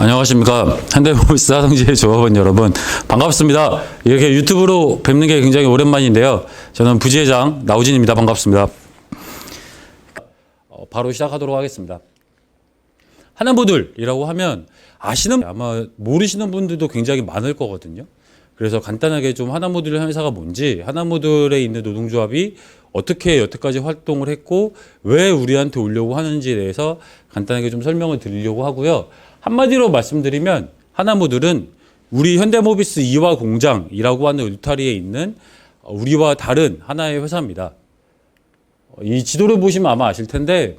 안녕하십니까. 현대모비스 하성지의 조합원 여러분, 반갑습니다. 이렇게 유튜브로 뵙는 게 굉장히 오랜만인데요. 저는 부지회장 나우진입니다. 반갑습니다. 바로 시작하도록 하겠습니다. 하나모듈이라고 하면 아시는, 아마 모르시는 분들도 굉장히 많을 거거든요. 그래서 간단하게 좀 하나모듈 회사가 뭔지, 하나모듈에 있는 노동조합이 어떻게 여태까지 활동을 했고 왜 우리한테 오려고 하는지에 대해서 간단하게 좀 설명을 드리려고 하고요. 한마디로 말씀드리면 하나모듈은 우리 현대모비스 이화 공장이라고 하는 울타리에 있는 우리와 다른 하나의 회사입니다. 이 지도를 보시면 아마 아실 텐데,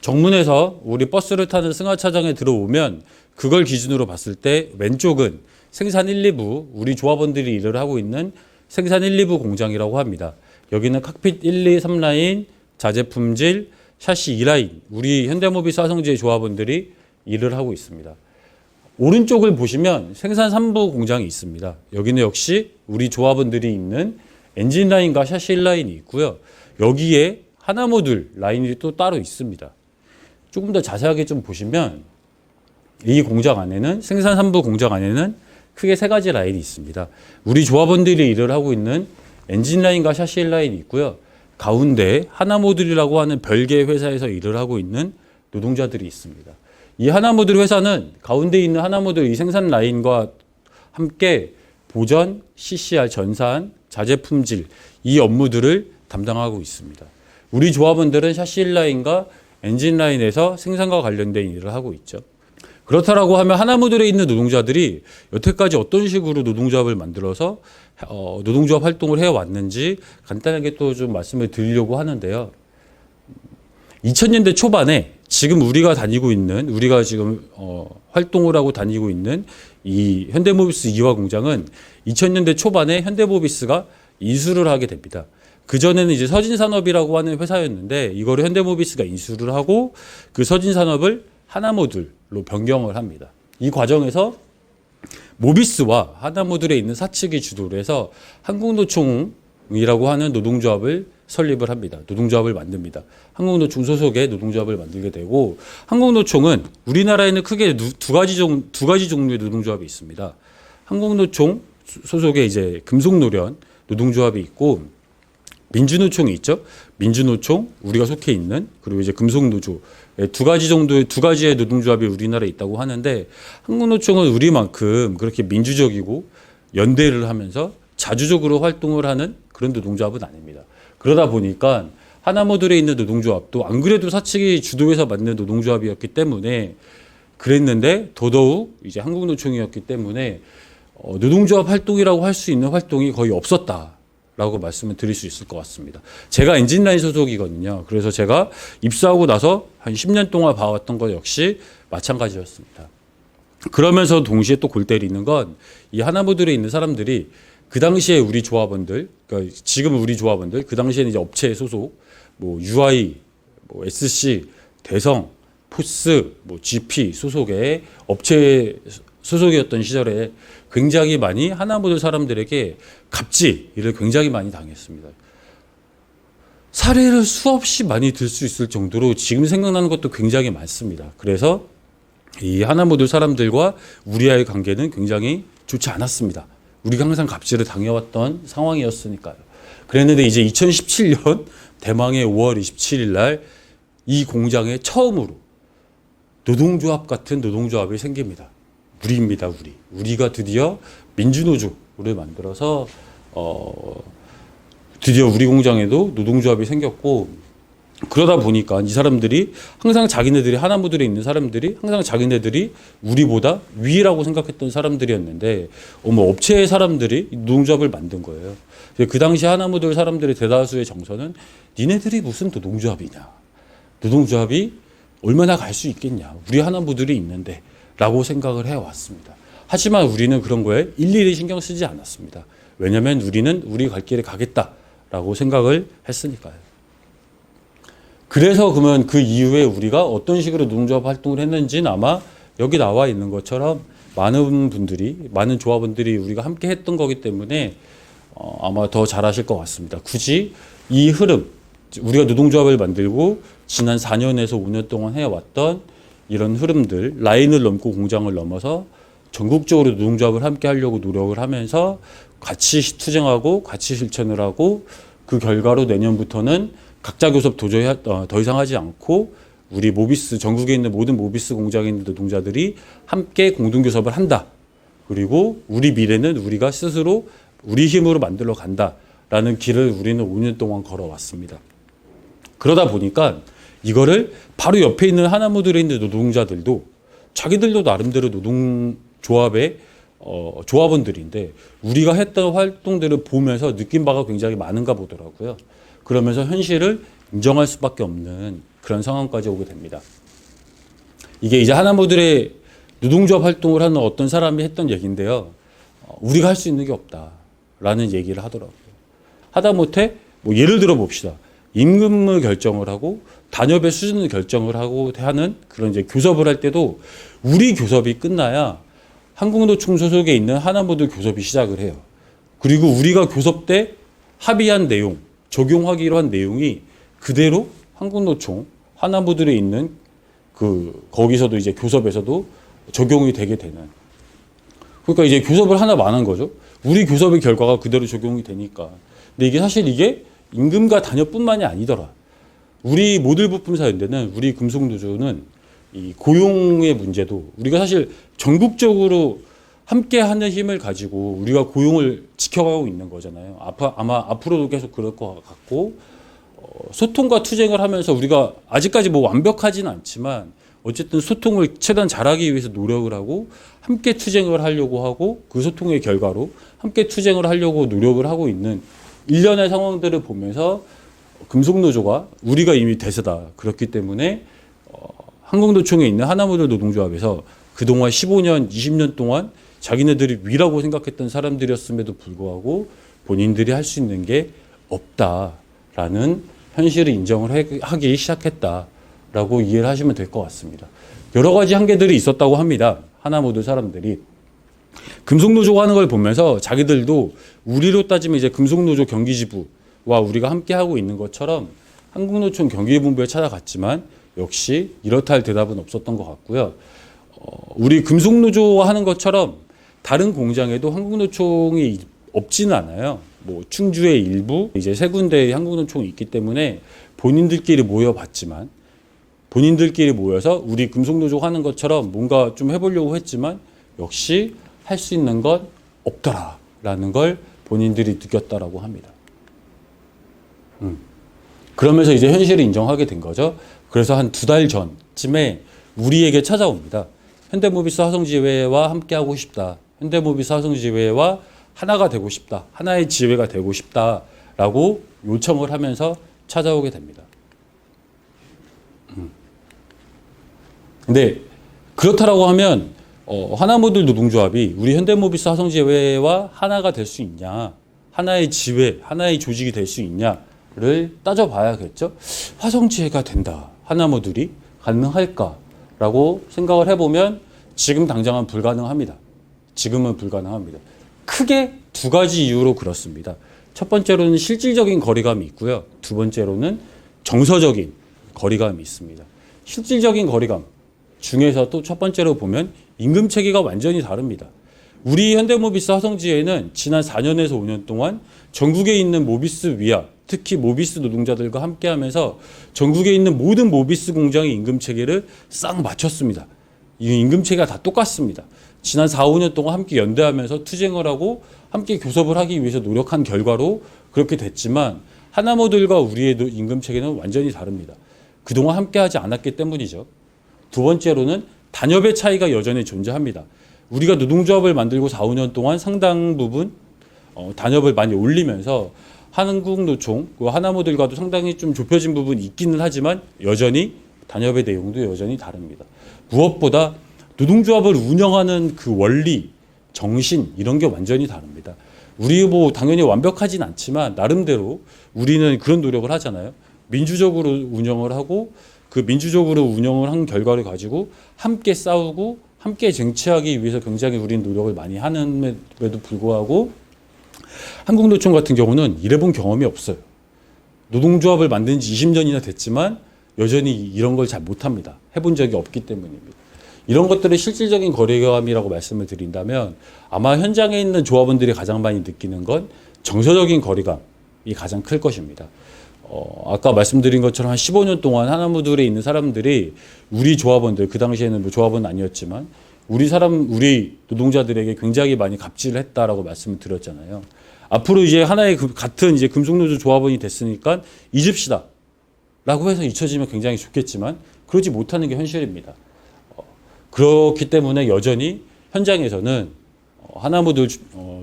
정문에서 우리 버스를 타는 승하차장에 들어오면 그걸 기준으로 봤을 때 왼쪽은 생산 1, 2부, 우리 조합원들이 일을 하고 있는 생산 1, 2부 공장이라고 합니다. 여기는 칵핏 1, 2, 3라인, 자재품질, 샤시 2라인, 우리 현대모비스 하성지의 조합원들이 일을 하고 있습니다. 오른쪽을 보시면 생산 3부 공장이 있습니다. 여기는 역시 우리 조합원들이 있는 엔진 라인과 샤시 1라인이 있고요. 여기에 하나모듈 라인이 또 따로 있습니다. 조금 더 자세하게 좀 보시면 이 공장 안에는, 생산 3부 공장 안에는 크게 세 가지 라인이 있습니다. 우리 조합원들이 일을 하고 있는 엔진 라인과 샤시 1라인이 있고요. 가운데 하나모듈이라고 하는 별개의 회사에서 일을 하고 있는 노동자들이 있습니다. 이 하나모듈 회사는 가운데 있는 하나모듈 이 생산 라인과 함께 보전, CCR, 전산, 자재품질 이 업무들을 담당하고 있습니다. 우리 조합원들은 샤시 1라인과 엔진 라인에서 생산과 관련된 일을 하고 있죠. 그렇다라고 하면 하나모듈에 있는 노동자들이 여태까지 어떤 식으로 노동조합을 만들어서 노동조합 활동을 해왔는지 간단하게 또 좀 말씀을 드리려고 하는데요. 2000년대 초반에 지금 우리가 지금 활동을 하고 다니고 있는 이 현대모비스 이화 공장은 2000년대 초반에 현대모비스가 인수를 하게 됩니다. 그전에는 이제 서진산업이라고 하는 회사였는데 이거를 현대모비스가 인수를 하고 그 서진산업을 하나모듈로 변경을 합니다. 이 과정에서 모비스와 하나모듈에 있는 사측이 주도를 해서 한국노총이라고 하는 노동조합을 설립을 합니다. 노동조합을 만듭니다. 한국노총 소속의 노동조합을 만들게 되고, 한국노총은 우리나라에는 크게 두 가지 종류의 노동조합이 있습니다. 한국노총 소속의 이제 금속노련 노동조합이 있고, 민주노총이 있죠. 민주노총, 우리가 속해 있는, 그리고 이제 금속노조. 두 가지의 노동조합이 우리나라에 있다고 하는데, 한국노총은 우리만큼 그렇게 민주적이고 연대를 하면서 자주적으로 활동을 하는 그런 노동조합은 아닙니다. 그러다 보니까 하나모듈에 있는 노동조합도 안 그래도 사측이 주도해서 만든 노동조합이었기 때문에 그랬는데, 더더욱 이제 한국노총이었기 때문에 노동조합 활동이라고 할 수 있는 활동이 거의 없었다라고 말씀을 드릴 수 있을 것 같습니다. 제가 엔진라인 소속이거든요. 그래서 제가 입사하고 나서 한 10년 동안 봐왔던 것 역시 마찬가지였습니다. 그러면서 동시에 또 골 때리는 건 이 하나모듈에 있는 사람들이 그 당시에 우리 조합원들, 그러니까 지금 우리 조합원들, 그 당시에는 이제 업체 소속, 뭐 UI, 뭐 SC, 대성, 포스, 뭐 GP 소속의 업체 소속이었던 시절에 굉장히 많이 하나모듈 사람들에게 갑질을 굉장히 많이 당했습니다. 사례를 수없이 많이 들 수 있을 정도로 지금 생각나는 것도 굉장히 많습니다. 그래서 이 하나모듈 사람들과 우리와의 관계는 굉장히 좋지 않았습니다. 우리가 항상 갑질을 당해왔던 상황이었으니까요. 그랬는데 이제 2017년 대망의 5월 27일 날 이 공장에 처음으로 노동조합 같은 노동조합이 생깁니다. 우리입니다, 우리. 우리가 드디어 민주노조를 만들어서 드디어 우리 공장에도 노동조합이 생겼고, 그러다 보니까 이 사람들이 항상 자기네들이, 하나모듈에 있는 사람들이 항상 자기네들이 우리보다 위라고 생각했던 사람들이었는데, 업체의 사람들이 노동조합을 만든 거예요. 그 당시 하나모듈 사람들의 대다수의 정서는 니네들이 무슨 노동조합이냐, 노동조합이 얼마나 갈 수 있겠냐, 우리 하나모듈이 있는데 라고 생각을 해왔습니다. 하지만 우리는 그런 거에 일일이 신경 쓰지 않았습니다. 왜냐하면 우리는 우리 갈 길에 가겠다라고 생각을 했으니까요. 그래서 그러면 그 이후에 우리가 어떤 식으로 노동조합 활동을 했는지는 아마 여기 나와 있는 것처럼 많은 조합원들이 우리가 함께 했던 거기 때문에 아마 더 잘 아실 것 같습니다. 굳이 이 흐름, 우리가 노동조합을 만들고 지난 4년에서 5년 동안 해왔던 이런 흐름들, 라인을 넘고 공장을 넘어서 전국적으로 노동조합을 함께 하려고 노력을 하면서 같이 투쟁하고 같이 실천을 하고, 그 결과로 내년부터는 각자 교섭 도저히 더 이상 하지 않고 우리 모비스, 전국에 있는 모든 모비스 공장에 있는 노동자들이 함께 공동교섭을 한다. 그리고 우리 미래는 우리가 스스로 우리 힘으로 만들어 간다라는 길을 우리는 5년 동안 걸어왔습니다. 그러다 보니까 이거를 바로 옆에 있는 하나무들에 있는 노동자들도 자기들도 나름대로 노동조합의 조합원들인데 우리가 했던 활동들을 보면서 느낀 바가 굉장히 많은가 보더라고요. 그러면서 현실을 인정할 수밖에 없는 그런 상황까지 오게 됩니다. 이게 이제 하나무들의 노동조합 활동을 하는 어떤 사람이 했던 얘기인데요. 우리가 할 수 있는 게 없다라는 얘기를 하더라고요. 하다못해 뭐 예를 들어 봅시다. 임금을 결정을 하고 단협의 수준을 결정을 하고 하는 그런 이제 교섭을 할 때도 우리 교섭이 끝나야 한국노총 소속에 있는 하나무들 교섭이 시작을 해요. 그리고 우리가 교섭 때 합의한 내용, 적용하기로 한 내용이 그대로 한국노총 하나무들에 있는 거기서도 이제 교섭에서도 적용이 되게 되는. 그러니까 이제 교섭을 하나만 한 거죠. 우리 교섭의 결과가 그대로 적용이 되니까. 근데 이게 사실 이게 임금과 단협뿐만이 아니더라. 우리 모듈부품사연대는, 우리 금속노조는 이 고용의 문제도 우리가 사실 전국적으로 함께하는 힘을 가지고 우리가 고용을 지켜가고 있는 거잖아요. 아마 앞으로도 계속 그럴 것 같고, 소통과 투쟁을 하면서 우리가 아직까지 뭐 완벽하진 않지만 어쨌든 소통을 최대한 잘하기 위해서 노력을 하고 함께 투쟁을 하려고 하고, 그 소통의 결과로 함께 투쟁을 하려고 노력을 하고 있는 일련의 상황들을 보면서 금속노조가 우리가 이미 대세다. 그렇기 때문에 한국노총에 있는 하나무들 노동조합에서 그동안 15년, 20년 동안 자기네들이 위라고 생각했던 사람들이었음에도 불구하고 본인들이 할 수 있는 게 없다라는 현실을 인정을 하기 시작했다라고 이해를 하시면 될 것 같습니다. 여러 가지 한계들이 있었다고 합니다. 하나무들 사람들이. 금속노조가 하는 걸 보면서 자기들도 우리로 따지면 이제 금속노조 경기지부와 우리가 함께 하고 있는 것처럼 한국노총 경기본부에 찾아갔지만 역시 이렇다 할 대답은 없었던 것 같고요. 우리 금속노조가 하는 것처럼 다른 공장에도 한국노총이 없지는 않아요. 뭐 충주의 일부, 이제 세 군데의 한국노총이 있기 때문에 본인들끼리 모여봤지만, 본인들끼리 모여서 우리 금속노조가 하는 것처럼 뭔가 좀 해보려고 했지만 역시 할 수 있는 건 없더라라는 걸 본인들이 느꼈다라고 합니다. 그러면서 이제 현실을 인정하게 된 거죠. 그래서 한 2달 전쯤에 우리에게 찾아옵니다. 현대모비스 화성지회와 함께하고 싶다. 현대모비스 화성지회와 하나가 되고 싶다. 하나의 지회가 되고 싶다라고 요청을 하면서 찾아오게 됩니다. 근데 그렇다라고 하면 하나모들 노동조합이 우리 현대모비스 화성지회와 하나가 될 수 있냐, 하나의 지회, 하나의 조직이 될 수 있냐를 따져봐야겠죠. 화성지회가 된다, 하나모들이 가능할까라고 생각을 해보면 지금 당장은 불가능합니다. 지금은 불가능합니다. 크게 2가지 이유로 그렇습니다. 첫 번째로는 실질적인 거리감이 있고요. 두 번째로는 정서적인 거리감이 있습니다. 실질적인 거리감 중에서 또 첫 번째로 보면 임금 체계가 완전히 다릅니다. 우리 현대모비스 화성지회는 지난 4년에서 5년 동안 전국에 있는 모비스 위아, 특히 모비스 노동자들과 함께하면서 전국에 있는 모든 모비스 공장의 임금 체계를 싹 맞췄습니다. 이 임금 체계가 다 똑같습니다. 지난 4, 5년 동안 함께 연대하면서 투쟁을 하고 함께 교섭을 하기 위해서 노력한 결과로 그렇게 됐지만 하나모들과 우리의 임금 체계는 완전히 다릅니다. 그동안 함께하지 않았기 때문이죠. 두 번째로는 단협의 차이가 여전히 존재합니다. 우리가 노동조합을 만들고 4, 5년 동안 상당 부분 단협을 많이 올리면서 한국노총, 하나모들과도 상당히 좀 좁혀진 부분이 있기는 하지만 여전히 단협의 내용도 여전히 다릅니다. 무엇보다 노동조합을 운영하는 그 원리, 정신 이런 게 완전히 다릅니다. 우리 뭐 당연히 완벽하진 않지만 나름대로 우리는 그런 노력을 하잖아요. 민주적으로 운영을 하고 그 민주적으로 운영을 한 결과를 가지고 함께 싸우고 함께 쟁취하기 위해서 굉장히 우리는 노력을 많이 하는데도 불구하고 한국노총 같은 경우는 일해본 경험이 없어요. 노동조합을 만든 지 20년이나 됐지만 여전히 이런 걸 잘 못합니다. 해본 적이 없기 때문입니다. 이런 것들의 실질적인 거리감이라고 말씀을 드린다면 아마 현장에 있는 조합원들이 가장 많이 느끼는 건 정서적인 거리감이 가장 클 것입니다. 아까 말씀드린 것처럼 한 15년 동안 하나무들에 있는 사람들이 우리 조합원들, 그 당시에는 뭐 조합원은 아니었지만 우리 노동자들에게 굉장히 많이 갑질을 했다라고 말씀을 드렸잖아요. 앞으로 이제 하나의 같은 이제 금속노조 조합원이 됐으니까 잊읍시다 라고 해서 잊혀지면 굉장히 좋겠지만 그러지 못하는 게 현실입니다. 그렇기 때문에 여전히 현장에서는 하나무들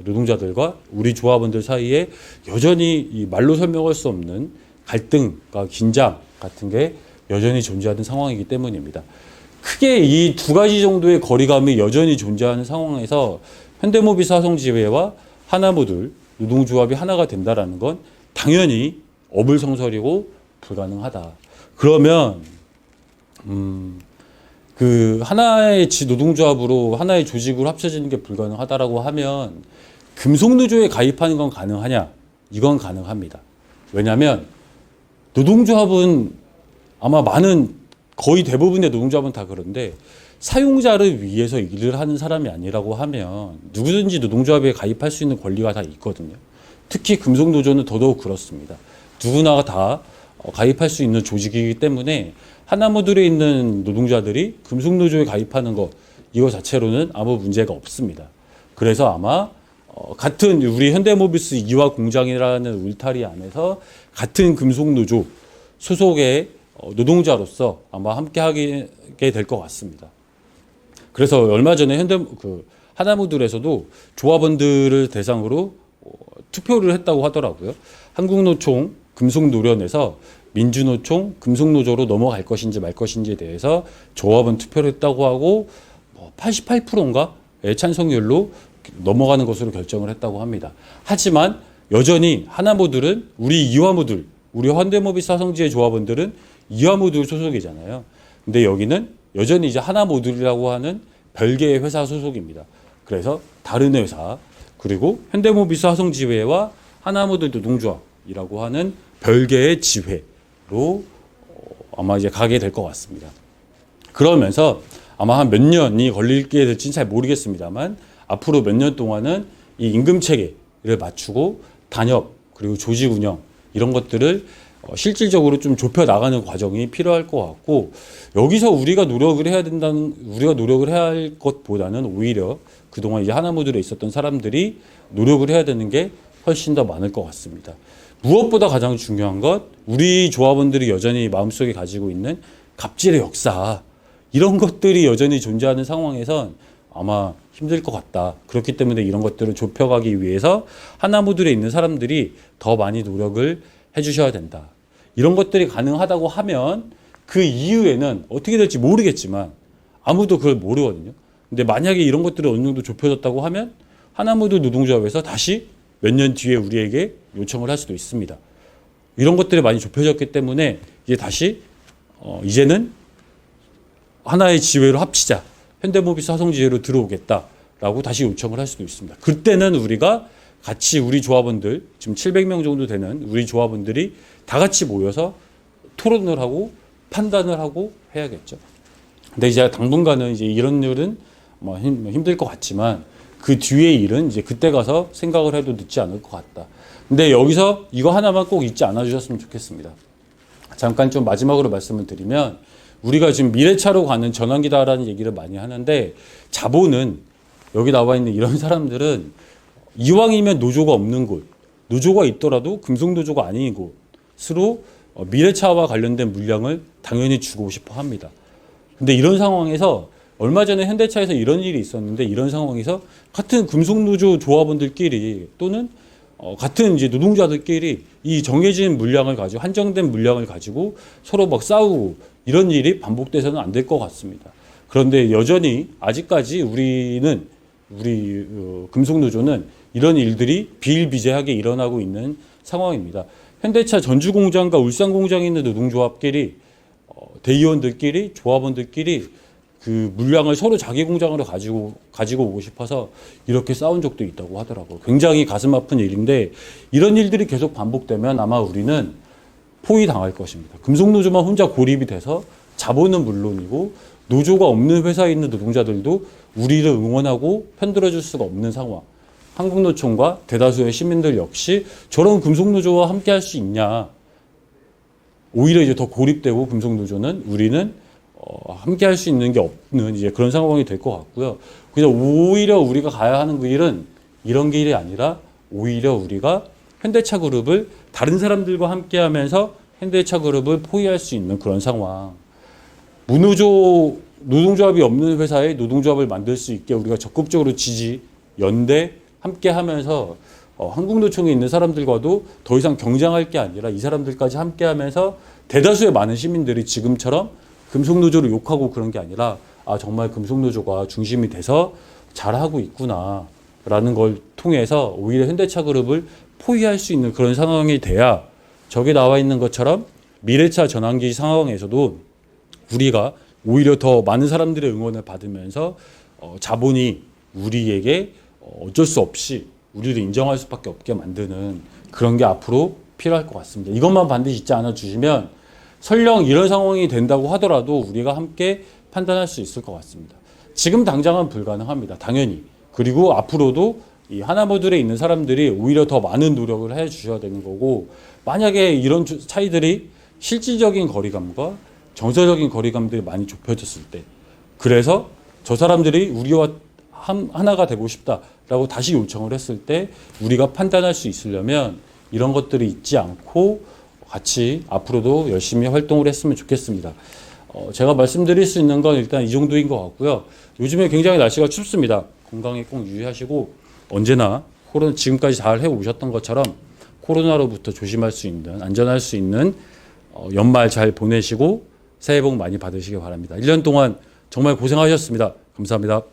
노동자들과 우리 조합원들 사이에 여전히 이 말로 설명할 수 없는 갈등과 긴장 같은 게 여전히 존재하는 상황이기 때문입니다. 크게 이 두 가지 정도의 거리감이 여전히 존재하는 상황에서 현대모비스 화성지회와 하나무들 노동조합이 하나가 된다라는 건 당연히 어불성설이고 불가능하다. 그러면 그 하나의 노동조합으로 하나의 조직으로 합쳐지는 게 불가능하다라고 하면 금속노조에 가입하는 건 가능하냐? 이건 가능합니다. 왜냐하면 노동조합은 아마 거의 대부분의 노동조합은 다 그런데 사용자를 위해서 일을 하는 사람이 아니라고 하면 누구든지 노동조합에 가입할 수 있는 권리가 다 있거든요. 특히 금속노조는 더더욱 그렇습니다. 누구나 다 가입할 수 있는 조직이기 때문에 하나무들에 있는 노동자들이 금속노조에 가입하는 것 이거 자체로는 아무 문제가 없습니다. 그래서 아마 같은 우리 현대모비스 이화 공장이라는 울타리 안에서 같은 금속노조 소속의 노동자로서 아마 함께하게 될 것 같습니다. 그래서 얼마 전에 하나무들에서도 조합원들을 대상으로 투표를 했다고 하더라고요. 한국노총 금속노련에서 민주노총 금속노조로 넘어갈 것인지 말 것인지에 대해서 조합원 투표를 했다고 하고 88%인가의 찬성률로 넘어가는 것으로 결정을 했다고 합니다. 하지만 여전히 하나무들은 우리 현대모비스 화성지회 조합원들은 이화모듈 소속이잖아요. 근데 여기는 여전히 이제 하나모듈이라고 하는 별개의 회사 소속입니다. 그래서 다른 회사 그리고 현대모비스 화성지회와 하나모듈 노동조합이라고 하는 별개의 지회로 아마 이제 가게 될 것 같습니다. 그러면서 아마 한 몇 년이 걸리게 될지는 잘 모르겠습니다만 앞으로 몇 년 동안은 이 임금 체계를 맞추고 단협 그리고 조직 운영 이런 것들을 실질적으로 좀 좁혀 나가는 과정이 필요할 것 같고 여기서 우리가 노력을 해야 할 것보다는 오히려 그동안 이제 하나무들에 있었던 사람들이 노력을 해야 되는 게 훨씬 더 많을 것 같습니다. 무엇보다 가장 중요한 것 우리 조합원들이 여전히 마음속에 가지고 있는 갑질의 역사 이런 것들이 여전히 존재하는 상황에선 아마 힘들 것 같다. 그렇기 때문에 이런 것들을 좁혀가기 위해서 하나무들에 있는 사람들이 더 많이 노력을 해주셔야 된다. 이런 것들이 가능하다고 하면 그 이후에는 어떻게 될지 모르겠지만 아무도 그걸 모르거든요. 근데 만약에 이런 것들이 어느 정도 좁혀졌다고 하면 하나무들 노동조합에서 다시 몇 년 뒤에 우리에게 요청을 할 수도 있습니다. 이런 것들이 많이 좁혀졌기 때문에 이제 다시 이제는 하나의 지회로 합치자. 현대모비스 화성지회로 들어오겠다라고 다시 요청을 할 수도 있습니다. 그때는 우리가 같이 우리 조합원들 지금 700명 정도 되는 우리 조합원들이 다 같이 모여서 토론을 하고 판단을 하고 해야겠죠. 근데 이제 당분간은 이제 이런 일은 뭐 힘들 것 같지만 그 뒤의 일은 이제 그때 가서 생각을 해도 늦지 않을 것 같다. 근데 여기서 이거 하나만 꼭 잊지 않아 주셨으면 좋겠습니다. 잠깐 좀 마지막으로 말씀을 드리면 우리가 지금 미래차로 가는 전환기다라는 얘기를 많이 하는데 자본은 여기 나와 있는 이런 사람들은 이왕이면 노조가 없는 곳, 노조가 있더라도 금속노조가 아닌 곳으로 미래차와 관련된 물량을 당연히 주고 싶어 합니다. 근데 이런 상황에서 얼마 전에 현대차에서 이런 일이 있었는데 이런 상황에서 같은 금속노조 조합원들끼리 또는 같은 이제 노동자들끼리 이 정해진 물량을 가지고 한정된 물량을 가지고 서로 막 싸우고 이런 일이 반복돼서는 안 될 것 같습니다. 그런데 여전히 아직까지 우리 금속노조는 이런 일들이 비일비재하게 일어나고 있는 상황입니다. 현대차 전주공장과 울산공장에 있는 노동조합끼리 대의원들끼리 조합원들끼리 그 물량을 서로 자기 공장으로 가지고 오고 싶어서 이렇게 싸운 적도 있다고 하더라고요. 굉장히 가슴 아픈 일인데 이런 일들이 계속 반복되면 아마 우리는 포위당할 것입니다. 금속노조만 혼자 고립이 돼서 자본은 물론이고 노조가 없는 회사에 있는 노동자들도 우리를 응원하고 편들어줄 수가 없는 상황. 한국노총과 대다수의 시민들 역시 저런 금속노조와 함께 할 수 있냐. 오히려 이제 더 고립되고 금속노조는 우리는 함께 할 수 있는 게 없는 이제 그런 상황이 될 것 같고요. 그래서 오히려 우리가 가야 하는 그 일은 이런 길이 아니라 오히려 우리가 현대차 그룹을 다른 사람들과 함께 하면서 현대차 그룹을 포위할 수 있는 그런 상황. 무노조 노동조합이 없는 회사에 노동조합을 만들 수 있게 우리가 적극적으로 지지, 연대, 함께 하면서 한국노총에 있는 사람들과도 더 이상 경쟁할 게 아니라 이 사람들까지 함께 하면서 대다수의 많은 시민들이 지금처럼 금속노조를 욕하고 그런 게 아니라 아, 정말 금속노조가 중심이 돼서 잘하고 있구나. 라는 걸 통해서 오히려 현대차 그룹을 포위할 수 있는 그런 상황이 돼야 저기 나와 있는 것처럼 미래차 전환기 상황에서도 우리가 오히려 더 많은 사람들의 응원을 받으면서 자본이 우리에게 어쩔 수 없이 우리를 인정할 수밖에 없게 만드는 그런 게 앞으로 필요할 것 같습니다. 이것만 반드시 잊지 않아 주시면 설령 이런 상황이 된다고 하더라도 우리가 함께 판단할 수 있을 것 같습니다. 지금 당장은 불가능합니다. 당연히. 그리고 앞으로도 이 하나모듈에 있는 사람들이 오히려 더 많은 노력을 해 주셔야 되는 거고 만약에 이런 차이들이 실질적인 거리감과 정서적인 거리감들이 많이 좁혀졌을 때 그래서 저 사람들이 우리와 하나가 되고 싶다라고 다시 요청을 했을 때 우리가 판단할 수 있으려면 이런 것들이 있지 않고 같이 앞으로도 열심히 활동을 했으면 좋겠습니다. 제가 말씀드릴 수 있는 건 일단 이 정도인 것 같고요. 요즘에 굉장히 날씨가 춥습니다. 건강에 꼭 유의하시고 언제나 지금까지 잘 해오셨던 것처럼 코로나로부터 조심할 수 있는 안전할 수 있는 연말 잘 보내시고 새해 복 많이 받으시기 바랍니다. 1년 동안 정말 고생하셨습니다. 감사합니다.